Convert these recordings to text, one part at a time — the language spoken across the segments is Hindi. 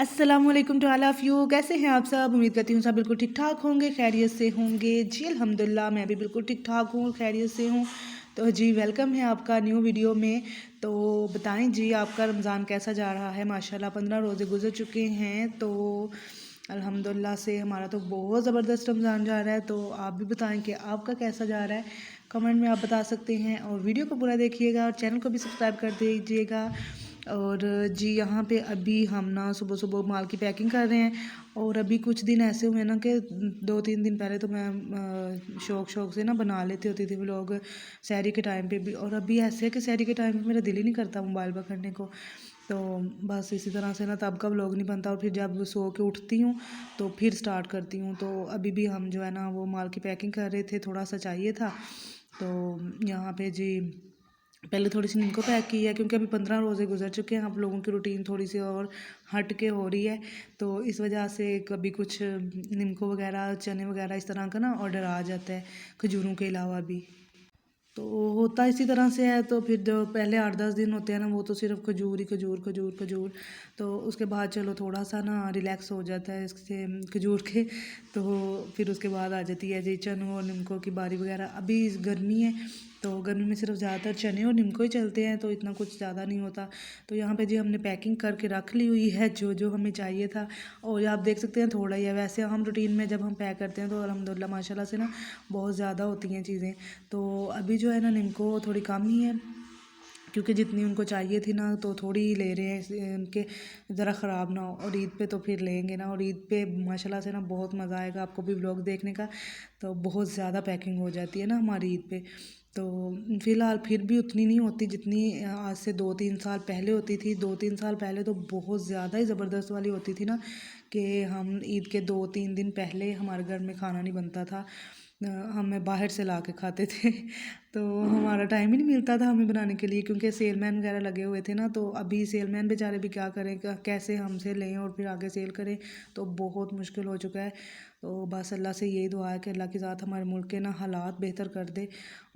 अस्सलामुअलैकुम टू ऑल ऑफ़ यू। कैसे हैं आप सब? उम्मीद करती हूँ सब बिल्कुल ठीक ठाक होंगे, खैरियत से होंगे। जी अल्हम्दुलिल्लाह मैं भी बिल्कुल ठीक ठाक हूँ और खैरियत से हूँ। तो जी वेलकम है आपका न्यू वीडियो में। तो बताएं जी आपका रमज़ान कैसा जा रहा है? माशाल्लाह 15 रोज़े गुजर चुके हैं। तो अल्हम्दुलिल्लाह से हमारा तो बहुत ज़बरदस्त रमज़ान जा रहा है। तो आप भी बताएं कि आपका कैसा जा रहा है? कमेंट में आप बता सकते हैं और वीडियो को पूरा देखिएगा और चैनल को भी सब्सक्राइब कर दीजिएगा। और जी यहाँ पे अभी हम ना सुबह सुबह माल की पैकिंग कर रहे हैं। और अभी कुछ दिन ऐसे हुए ना कि 2-3 दिन पहले तो मैं शौक से ना बना लेती होती थी व्लॉग सहरी के टाइम पे भी। और अभी ऐसे है कि सहरी के टाइम पे मेरा दिल ही नहीं करता मोबाइल पकड़ने को। तो बस इसी तरह से ना तब का व्लॉग नहीं बनता और फिर जब सो के उठती हूँ तो फिर स्टार्ट करती हूँ। तो अभी भी हम जो है ना वो माल की पैकिंग कर रहे थे, थोड़ा सा चाहिए था। तो यहाँ पे जी पहले थोड़ी सी निम्को पैक की है क्योंकि अभी 15 रोज़े गुजर चुके हैं। आप लोगों की रूटीन थोड़ी सी और हट के हो रही है। तो इस वजह से कभी कुछ निम्को वगैरह चने वगैरह इस तरह का ना ऑर्डर आ जाता है, खजूरों के अलावा भी। तो होता इसी तरह से है। तो फिर जो पहले 8-10 दिन होते हैं ना वो तो सिर्फ खजूर ही खजूर खजूर खजूर। तो उसके बाद चलो थोड़ा सा ना रिलैक्स हो जाता है इससे खजूर के। तो फिर उसके बाद आ जाती है जी चनों और निम्को की बारी वगैरह। अभी गर्मी है तो गर्मी में सिर्फ ज़्यादातर चने और निम्को ही चलते हैं, तो इतना कुछ ज़्यादा नहीं होता। तो यहाँ पे जी हमने पैकिंग करके रख ली हुई है जो जो हमें चाहिए था। और आप देख सकते हैं थोड़ा ही है, वैसे हम रूटीन में जब हम पैक करते हैं तो अल्हम्दुलिल्लाह माशाल्लाह से ना बहुत ज़्यादा होती हैं चीज़ें। तो अभी जो है ना निम्को थोड़ी कम ही है क्योंकि जितनी उनको चाहिए थी ना तो थोड़ी ही ले रहे हैं उनके ज़रा ख़राब ना हो। और ईद पे तो फिर लेंगे ना, और ईद पे माशाल्लाह से ना बहुत मज़ा आएगा आपको भी व्लॉग देखने का। तो बहुत ज़्यादा पैकिंग हो जाती है ना हमारी ईद पे। तो फ़िलहाल फिर भी उतनी नहीं होती जितनी आज से 2-3 साल पहले होती थी। 2-3 साल पहले तो बहुत ज़्यादा ही ज़बरदस्त वाली होती थी ना कि हम ईद के 2-3 दिन पहले हमारे घर में खाना नहीं बनता था। हमें बाहर से ला के खाते थे। तो हमारा टाइम ही नहीं मिलता था हमें बनाने के लिए क्योंकि सेलमैन वगैरह लगे हुए थे ना। तो अभी सेलमैन बेचारे भी क्या करें, कैसे हमसे लें और फिर आगे सेल करें। तो बहुत मुश्किल हो चुका है। तो बस अल्लाह से यही दुआ है कि अल्लाह के साथ हमारे मुल्क के ना हालात बेहतर कर दे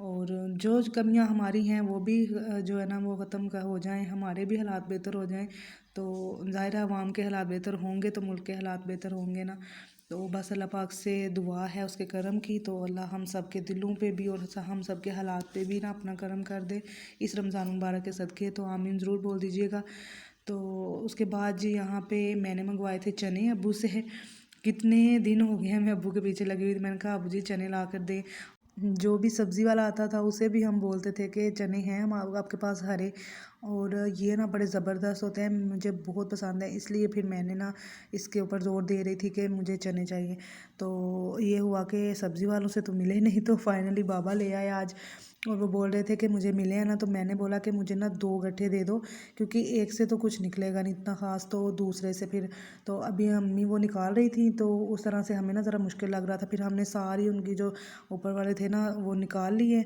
और जो कमियां हमारी हैं वो भी जो है ना वो ख़त्म हो जाएं, हमारे भी हालात बेहतर हो जाएं। तो ज़ाहिर है अवाम के हालात बेहतर होंगे तो मुल्क के हालात बेहतर होंगे ना। तो बस अल्लाह पाक से दुआ है उसके करम की। तो अल्लाह हम सब के दिलों पे भी और हम सब के हालात पे भी ना अपना करम कर दे इस रमज़ान मुबारक के सदक़े। तो आमीन ज़रूर बोल दीजिएगा। तो उसके बाद जी यहाँ पे मैंने मंगवाए थे चने अब्बू से। कितने दिन हो गए हैं मैं अब्बू के पीछे लगी हुई थी। मैंने कहा अब्बू जी चने ला कर दे। जो भी सब्ज़ी वाला आता था उसे भी हम बोलते थे कि चने हैं हम आपके पास हरे। और ये ना बड़े ज़बरदस्त होते हैं, मुझे बहुत पसंद है। इसलिए फिर मैंने ना इसके ऊपर ज़ोर दे रही थी कि मुझे चने चाहिए। तो ये हुआ कि सब्ज़ी वालों से तो मिले नहीं, तो फाइनली बाबा ले आए आज। और वो बोल रहे थे कि मुझे मिले हैं ना, तो मैंने बोला कि मुझे ना 2 गट्ठे दे दो क्योंकि एक से तो कुछ निकलेगा नहीं इतना ख़ास, तो दूसरे से फिर। तो अभी अम्मी वो निकाल रही थी तो उस तरह से हमें ना ज़रा मुश्किल लग रहा था। फिर हमने सारी उनकी जो ऊपर वाले थे ना वो निकाल लिए।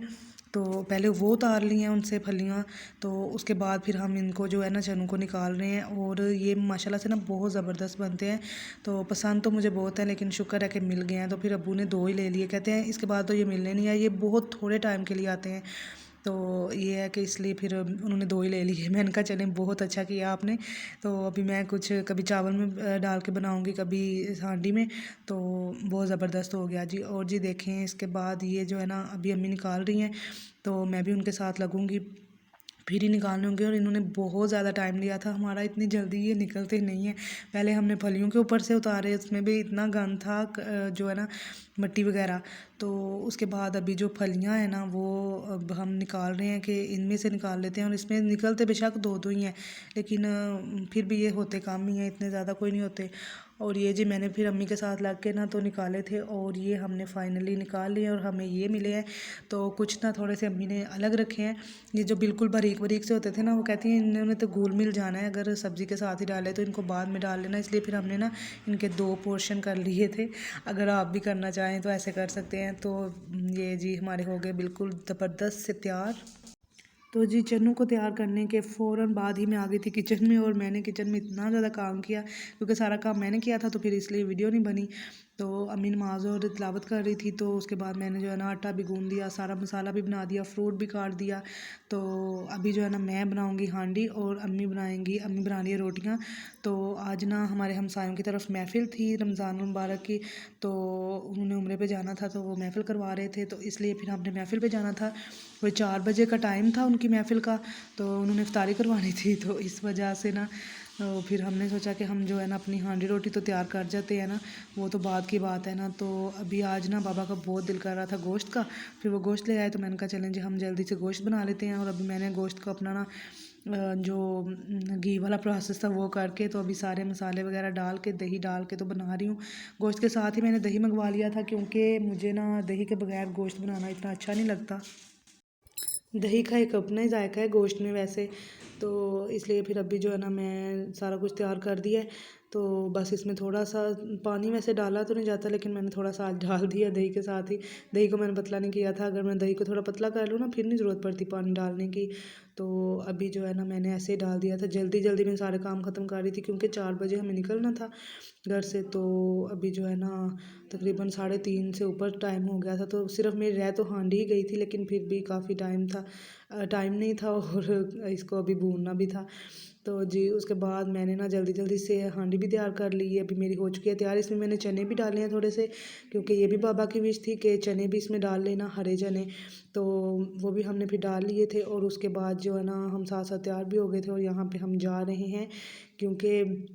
तो पहले वो उतार लिए हैं उनसे फलियाँ। तो उसके बाद फिर हम इनको जो है ना चनों को निकाल रहे हैं। और ये माशाल्लाह से ना बहुत ज़बरदस्त बनते हैं। तो पसंद तो मुझे बहुत है लेकिन शुक्र है कि मिल गए हैं। तो फिर अब्बू ने 2 ही ले लिए, कहते हैं इसके बाद तो ये मिलने नहीं है, ये बहुत थोड़े टाइम के लिए आते हैं। तो ये है कि इसलिए फिर उन्होंने 2 ही ले लिए। मैंने कहा चलें बहुत अच्छा किया आपने। तो अभी मैं कुछ कभी चावल में डाल के बनाऊँगी, कभी हांडी में। तो बहुत ज़बरदस्त हो गया जी। और जी देखें इसके बाद ये जो है ना अभी अम्मी निकाल रही हैं तो मैं भी उनके साथ लगूँगी, फिर ही निकालने होंगे। और इन्होंने बहुत ज़्यादा टाइम लिया था हमारा, इतनी जल्दी ये निकलते नहीं हैं। पहले हमने फलियों के ऊपर से उतारे, उसमें भी इतना गंद था जो है ना मिट्टी वगैरह। तो उसके बाद अभी जो फलियां हैं ना वो अब हम निकाल रहे हैं कि इनमें से निकाल लेते हैं। और इसमें निकलते बेशक 2-2 ही हैं लेकिन फिर भी ये होते कम ही हैं, इतने ज़्यादा कोई नहीं होते। और ये जी मैंने फिर अम्मी के साथ लग के ना तो निकाले थे और ये हमने फाइनली निकाल लिए और हमें ये मिले हैं। तो कुछ ना थोड़े से अम्मी ने अलग रखे हैं। ये जो बिल्कुल बारीक बारीक से होते थे ना वो कहती हैं इन्होंने तो घुल मिल जाना है, अगर सब्ज़ी के साथ ही डाले तो इनको बाद में डाल लेना। इसलिए फिर हमने ना इनके 2 पोर्शन कर लिए थे। अगर आप भी करना चाहें तो ऐसे कर सकते हैं। तो ये जी हमारे हो गए बिल्कुल ज़बरदस्त से तैयार। तो जी चनों को तैयार करने के फ़ौरन बाद ही मैं आ गई थी किचन में। और मैंने किचन में इतना ज़्यादा काम किया क्योंकि सारा काम मैंने किया था तो फिर इसलिए वीडियो नहीं बनी। तो अम्मी नमाज और तिलावत कर रही थी, तो उसके बाद मैंने जो है ना आटा भी गूंद दिया, सारा मसाला भी बना दिया, फ्रूट भी काट दिया। तो अभी जो है ना मैं बनाऊंगी हांडी और अम्मी बना रही है रोटियां। तो आज ना हमारे हमसायों की तरफ महफ़िल थी रमज़ान मुबारक की, तो उन्होंने उम्रे पे जाना था, तो वो महफ़िल करवा रहे थे, तो इसलिए फिर हमने महफ़िल पे जाना था। वही 4 बजे का टाइम था उनकी महफ़िल का, तो उन्होंने इफ्तारी करवानी थी, तो इस वजह से ना तो फिर हमने सोचा कि हम जो है ना अपनी हांडी रोटी तो तैयार कर जाते हैं ना, वो तो बाद की बात है ना। तो अभी आज ना बाबा का बहुत दिल कर रहा था गोश्त का, फिर वो गोश्त ले आए, तो मैंने कहा चलें जी हम जल्दी से गोश्त बना लेते हैं। और अभी मैंने गोश्त को अपना ना जो घी वाला प्रोसेस था वो करके, तो अभी सारे मसाले वगैरह डाल के दही डाल के तो बना रही हूँ। गोश्त के साथ ही मैंने दही मंगवा लिया था, क्योंकि मुझे ना दही के बगैर गोश्त बनाना इतना अच्छा नहीं लगता। दही का एक अपना ही जायका है गोश्त में वैसे, तो इसलिए फिर अभी जो है ना मैं सारा कुछ तैयार कर दिया है। तो बस इसमें थोड़ा सा पानी वैसे डाला तो नहीं जाता, लेकिन मैंने थोड़ा सा आज डाल दिया दही के साथ ही। दही को मैंने पतला नहीं किया था, अगर मैं दही को थोड़ा पतला कर लूँ ना फिर नहीं ज़रूरत पड़ती पानी डालने की। तो अभी जो है ना मैंने ऐसे ही डाल दिया था, जल्दी जल्दी में सारे काम ख़त्म कर रही थी, क्योंकि 4 बजे हमें निकलना था घर से। तो अभी जो है ना तकरीबन 3:30 से ऊपर टाइम हो गया था, तो सिर्फ मेरी रह तो हांडी ही गई थी, लेकिन फिर भी काफ़ी टाइम था, टाइम नहीं था और इसको अभी भूनना भी था। तो जी उसके बाद मैंने ना जल्दी जल्दी से हांडी भी तैयार कर ली है, अभी मेरी हो चुकी है तैयार। इसमें मैंने चने भी डाले हैं थोड़े से, क्योंकि ये भी बाबा की विश थी कि चने भी इसमें डाल लेना, हरे चने। तो वो भी हमने फिर डाल लिए थे, और उसके बाद जो है ना हम साथ साथ तैयार भी हो गए थे, और यहाँ पे हम जा रहे हैं क्योंकि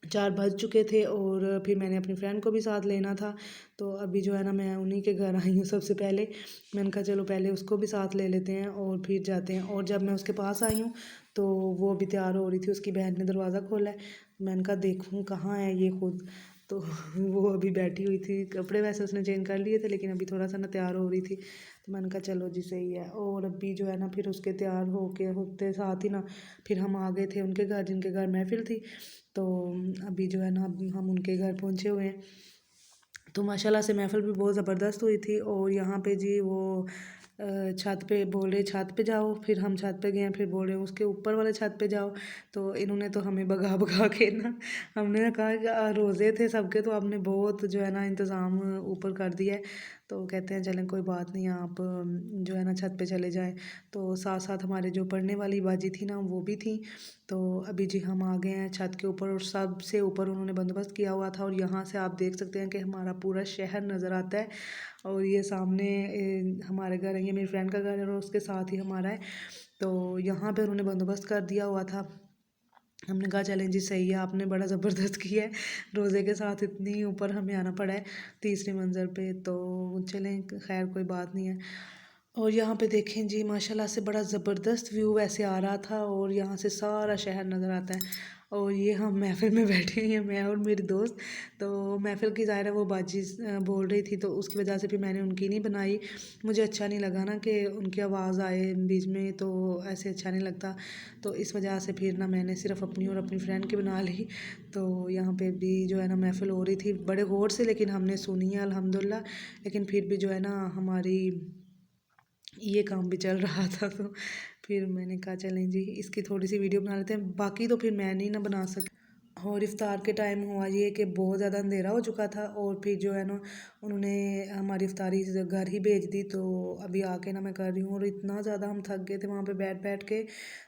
4 बज चुके थे, और फिर मैंने अपनी फ्रेंड को भी साथ लेना था। तो अभी जो है ना मैं उन्हीं के घर आई हूँ सबसे पहले। मैंने कहा चलो पहले उसको भी साथ ले लेते हैं और फिर जाते हैं। और जब मैं उसके पास आई हूँ तो वो अभी तैयार हो रही थी, उसकी बहन ने दरवाज़ा खोला है। मैंने कहा देखूँ कहाँ है ये खुद, तो वो अभी बैठी हुई थी। कपड़े वैसे उसने चेंज कर लिए थे, लेकिन अभी थोड़ा सा ना तैयार हो रही थी, तो मैंने कहा चलो जी सही है। और अभी जो है ना फिर उसके तैयार होते साथ ही ना फिर हम आ गए थे उनके घर, जिनके घर महफिल थी। तो अभी जो है ना हम उनके घर पहुँचे हुए हैं। तो माशाल्लाह से महफ़िल भी बहुत ज़बरदस्त हुई थी। और यहाँ पे जी वो छत पे बोल रहे छत पे जाओ, फिर हम छत पे गए, फिर बोल रहे उसके ऊपर वाले छत पे जाओ। तो इन्होंने तो हमें भगा भगा के ना, हमने ना कहा कि रोज़े थे सबके, तो आपने बहुत जो है ना इंतज़ाम ऊपर कर दिया है। तो कहते हैं चलें कोई बात नहीं, आप जो है ना छत पे चले जाएं। तो साथ साथ हमारे जो पढ़ने वाली बाजी थी ना वो भी थी। तो अभी जी हम आ गए हैं छत के ऊपर, और सबसे ऊपर उन्होंने बंदोबस्त किया हुआ था, और यहाँ से आप देख सकते हैं कि हमारा पूरा शहर नज़र आता है। और ये सामने हमारे घर है, ये मेरी फ्रेंड का घर है, और उसके साथ ही हमारा है। तो यहाँ पे उन्होंने बंदोबस्त कर दिया हुआ था। हमने कहा चलें जी सही है, आपने बड़ा ज़बरदस्त किया है, रोज़े के साथ इतनी ऊपर हमें आना पड़ा है तीसरी मंज़िल पे। तो चलें खैर कोई बात नहीं है। और यहाँ पे देखें जी माशाल्लाह से बड़ा ज़बरदस्त व्यू वैसे आ रहा था, और यहाँ से सारा शहर नज़र आता है। और ये हम महफ़िल में बैठे हैं, मैं और मेरी दोस्त। तो महफ़िल की ज़ाहिर है वो बाजी बोल रही थी, तो उसकी वजह से फिर मैंने उनकी नहीं बनाई। मुझे अच्छा नहीं लगा ना कि उनकी आवाज़ आए बीच में, तो ऐसे अच्छा नहीं लगता। तो इस वजह से फिर ना मैंने सिर्फ अपनी और अपनी फ्रेंड की बना ली। तो यहाँ पे भी जो है ना महफ़िल हो रही थी बड़े गौर से, लेकिन हमने सुनी है अल्हम्दुलिल्लाह। लेकिन फिर भी जो है ना हमारी ये काम भी चल रहा था, तो फिर मैंने कहा चलें जी इसकी थोड़ी सी वीडियो बना लेते हैं, बाकी तो फिर मैं नहीं ना बना सकी। और इफ़्तार के टाइम हुआ ये कि बहुत ज़्यादा अंधेरा हो चुका था, और फिर जो है ना उन्होंने हमारी इफ़्तारी घर ही भेज दी। तो अभी आके ना मैं कर रही हूँ, और इतना ज़्यादा हम थक गए थे वहाँ पे बैठ बैठ के।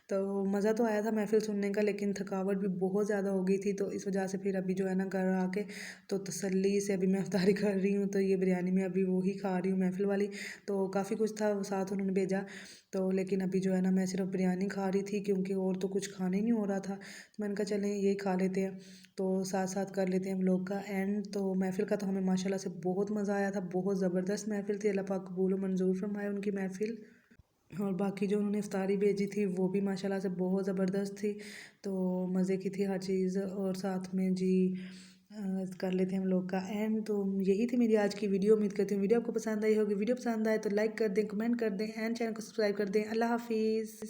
तो मज़ा तो आया था महफ़िल सुनने का, लेकिन थकावट भी बहुत ज़्यादा हो गई थी। तो इस वजह से फिर अभी जो है ना घर आके तो तसल्ली से अभी मैं इफ़्तारी कर रही हूँ। तो ये बिरयानी मैं अभी वो ही खा रही हूँ महफ़िल वाली। तो काफ़ी कुछ था साथ उन्होंने भेजा, तो लेकिन अभी जो है ना मैं सिर्फ बिरयानी खा रही थी, क्योंकि और तो कुछ खाने नहीं हो रहा था। तो मैंने कहा चलें ये खा लेते हैं, तो साथ साथ कर लेते हैं व्लॉग का एंड। तो महफ़िल का तो हमें माशाल्लाह से बहुत मज़ा आया था, बहुत ज़बरदस्त महफ़िल थी। अल्लाह पाक कबूल व मंजूर फरमाए उनकी महफ़िल। और बाकी जो उन्होंने इफ़्तारी भेजी थी वो भी माशाल्लाह से बहुत ज़बरदस्त थी। तो मज़े की थी हर चीज़। और साथ में जी कर लेते हैं हम लोग का एंड। तो यही थी मेरी आज की वीडियो। उम्मीद करती हूँ वीडियो आपको पसंद आई होगी। वीडियो पसंद आए तो लाइक कर दें, कमेंट कर दें एंड चैनल को सब्सक्राइब कर दें। अल्लाह हाफिज़।